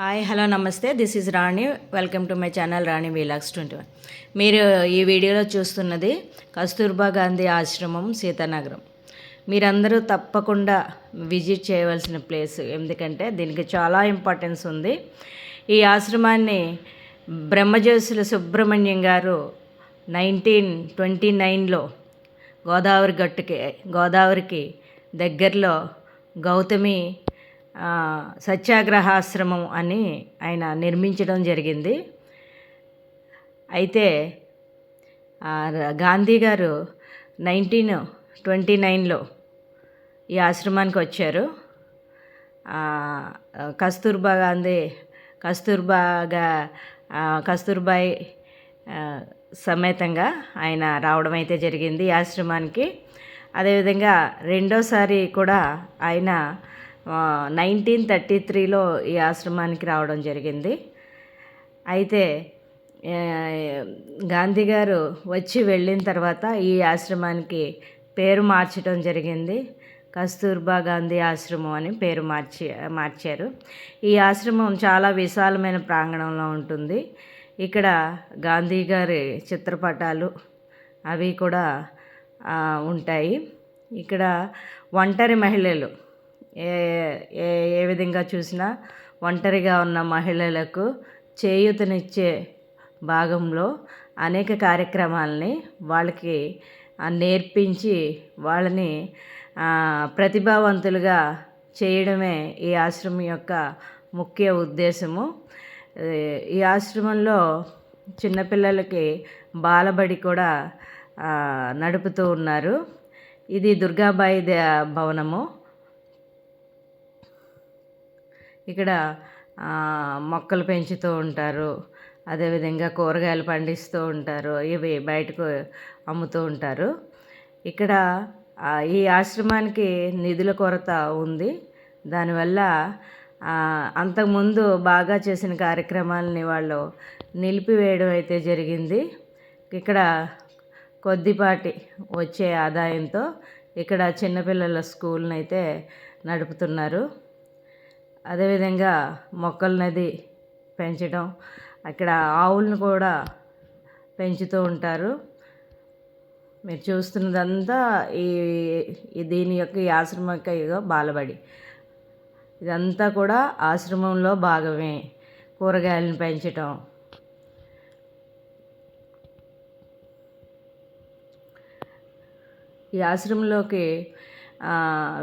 Hi hello నమస్తే, this is Rani. Welcome to my channel Rani vlogs 21. మీరు ఈ వీడియోలో చూస్తున్నది కస్తూర్బా గాంధీ ఆశ్రమం, సీతానగరం. మీరందరూ తప్పకుండా విజిట్ చేయవలసిన ప్లేస్, ఎందుకంటే దీనికి చాలా ఇంపార్టెన్స్ ఉంది. ఈ ఆశ్రమాన్ని బ్రహ్మజ్యోతుల సుబ్రహ్మణ్యం గారు 1929లో గోదావరికి దగ్గరలో గౌతమి సత్యాగ్రహాశ్రమం అని ఆయన నిర్మించడం జరిగింది. అయితే గాంధీ గారు 1929లో ఈ ఆశ్రమానికి వచ్చారు. కస్తూర్బాయి సమేతంగా ఆయన రావడం అయితే జరిగింది ఈ ఆశ్రమానికి. అదేవిధంగా రెండోసారి కూడా ఆయన 1933లో ఈ ఆశ్రమానికి రావడం జరిగింది. అయితే గాంధీ గారు వచ్చి వెళ్ళిన తర్వాత ఈ ఆశ్రమానికి పేరు మార్చడం జరిగింది. కస్తూర్బా గాంధీ ఆశ్రమం అని పేరు మార్చారు. ఈ ఆశ్రమం చాలా విశాలమైన ప్రాంగణంలో ఉంటుంది. ఇక్కడ గాంధీ గారి చిత్రపటాలు అవి కూడా ఉంటాయి. ఇక్కడ ఒంటరి మహిళలు ఏ విధంగా చూసినా ఒంటరిగా ఉన్న మహిళలకు చేయూతనిచ్చే భాగంలో అనేక కార్యక్రమాలని వాళ్ళకి నేర్పించి వాళ్ళని ప్రతిభావంతులుగా చేయడమే ఈ ఆశ్రమం యొక్క ముఖ్య ఉద్దేశము. ఈ ఆశ్రమంలో చిన్నపిల్లలకి బాలబడి కూడా నడుపుతూ ఉన్నారు. ఇది దుర్గాబాయి భవనము. ఇక్కడ మొక్కలు పెంచుతూ ఉంటారు, అదేవిధంగా కూరగాయలు పండిస్తూ ఉంటారు, ఇవి బయటకు అమ్ముతూ ఉంటారు. ఇక్కడ ఈ ఆశ్రమానికి నిధుల కొరత ఉంది. దానివల్ల అంతకుముందు బాగా చేసిన కార్యక్రమాలని వాళ్ళు నిలిపివేయడం అయితే జరిగింది. ఇక్కడ కొద్దిపాటి వచ్చే ఆదాయంతో ఇక్కడ చిన్నపిల్లల స్కూల్ని అయితే నడుపుతున్నారు. అదేవిధంగా మొక్కలనది పెంచడం, అక్కడ ఆవులను కూడా పెంచుతూ ఉంటారు. మీరు చూస్తున్నదంతా దీని యొక్క ఈ ఆశ్రమం యొక్క బాలబడి. ఇదంతా కూడా ఆశ్రమంలో భాగమే. కూరగాయలను పెంచటం, ఈ ఆశ్రమంలోకి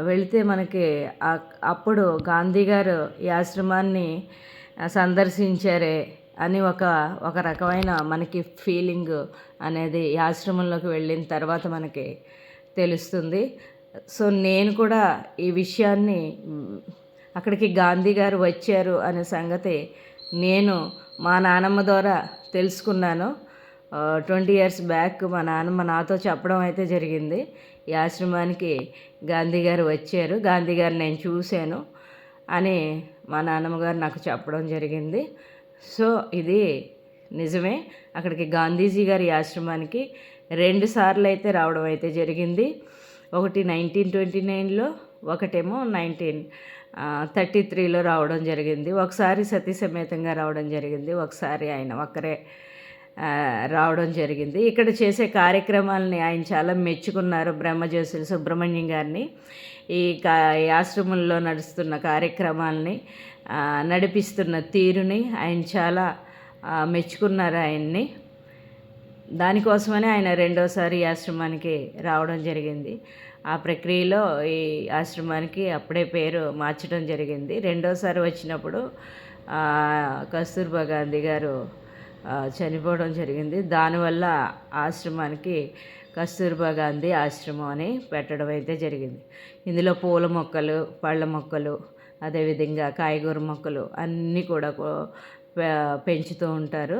వెళితే మనకి అప్పుడు గాంధీ గారు ఈ ఆశ్రమాన్ని సందర్శించారే అని ఒక రకమైన మనకి ఫీలింగ్ అనేది ఈ ఆశ్రమంలోకి వెళ్ళిన తర్వాత మనకి తెలుస్తుంది. సో నేను కూడా ఈ విషయాన్ని, అక్కడికి గాంధీ గారు వచ్చారు అనే సంగతి నేను మా నానమ్మ ద్వారా తెలుసుకున్నాను. 20 years బ్యాక్ మా నాన్నమ్మ నాతో చెప్పడం అయితే జరిగింది. ఈ ఆశ్రమానికి గాంధీ గారు వచ్చారు, గాంధీ గారు నేను చూశాను అని మా నాన్నమ్మ గారు నాకు చెప్పడం జరిగింది. సో ఇది నిజమే. అక్కడికి గాంధీజీ గారి ఆశ్రమానికి 2 సార్లు అయితే రావడం అయితే జరిగింది. ఒకటి 1929లో, ఒకటేమో 1933లో రావడం జరిగింది. ఒకసారి సతీ సమేతంగా రావడం జరిగింది, ఒకసారి ఆయన ఒక్కరే రావడం జరిగింది. ఇక్కడ చేసే కార్యక్రమాలని ఆయన చాలా మెచ్చుకున్నారు, బ్రహ్మజ్యోతుల సుబ్రహ్మణ్యం గారిని. ఈ ఆశ్రమంలో నడుస్తున్న కార్యక్రమాలని నడిపిస్తున్న తీరుని ఆయన చాలా మెచ్చుకున్నారు ఆయన్ని. దానికోసమనే ఆయన రెండోసారి ఈ ఆశ్రమానికి రావడం జరిగింది. ఆ ప్రక్రియలో ఈ ఆశ్రమానికి అప్పుడే పేరు మార్చడం జరిగింది. రెండోసారి వచ్చినప్పుడు కస్తూర్బా గాంధీ గారు చనిపోవడం జరిగింది. దానివల్ల ఆశ్రమానికి కస్తూర్బా గాంధీ ఆశ్రమం అని పెట్టడం అయితే జరిగింది. ఇందులో పూల మొక్కలు, పళ్ళ మొక్కలు, అదేవిధంగా కాయగూర మొక్కలు అన్నీ కూడా పెంచుతూ ఉంటారు.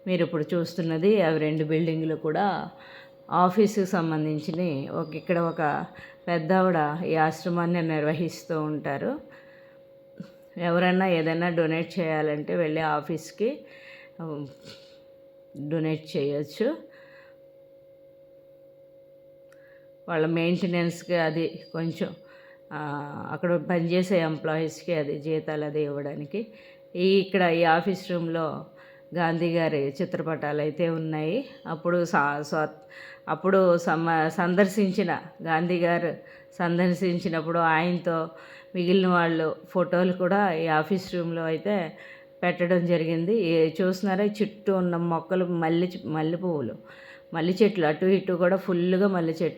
మీరు ఇప్పుడు చూస్తున్నది అవి 2 బిల్డింగ్లు కూడా ఆఫీసుకు సంబంధించినవి. ఇక్కడ ఒక పెద్ద ఆవిడ ఈ ఆశ్రమాన్ని నిర్వహిస్తూ ఉంటారు. ఎవరైనా ఏదైనా డొనేట్ చేయాలంటే వెళ్ళి ఆఫీస్కి డొనేట్ చేయొచ్చు. వాళ్ళ మెయింటెనెన్స్కి అది కొంచెం అక్కడ పనిచేసే ఎంప్లాయీస్కి అది జీతాలు అది ఇవ్వడానికి ఇక్కడ ఈ ఆఫీస్ రూమ్లో గాంధీ గారి చిత్రపటాలు అయితే ఉన్నాయి. అప్పుడు సందర్శించిన గాంధీ గారు సందర్శించినప్పుడు ఆయనతో మిగిలిన వాళ్ళు ఫోటోలు కూడా ఈ ఆఫీస్ రూమ్లో అయితే పెట్టడం జరిగింది. చూస్తున్నారా చుట్టూ ఉన్న మొక్కలు మల్లె పువ్వులు, మల్లె చెట్లు అటు ఇటు కూడా ఫుల్గా మల్లె చెట్లు.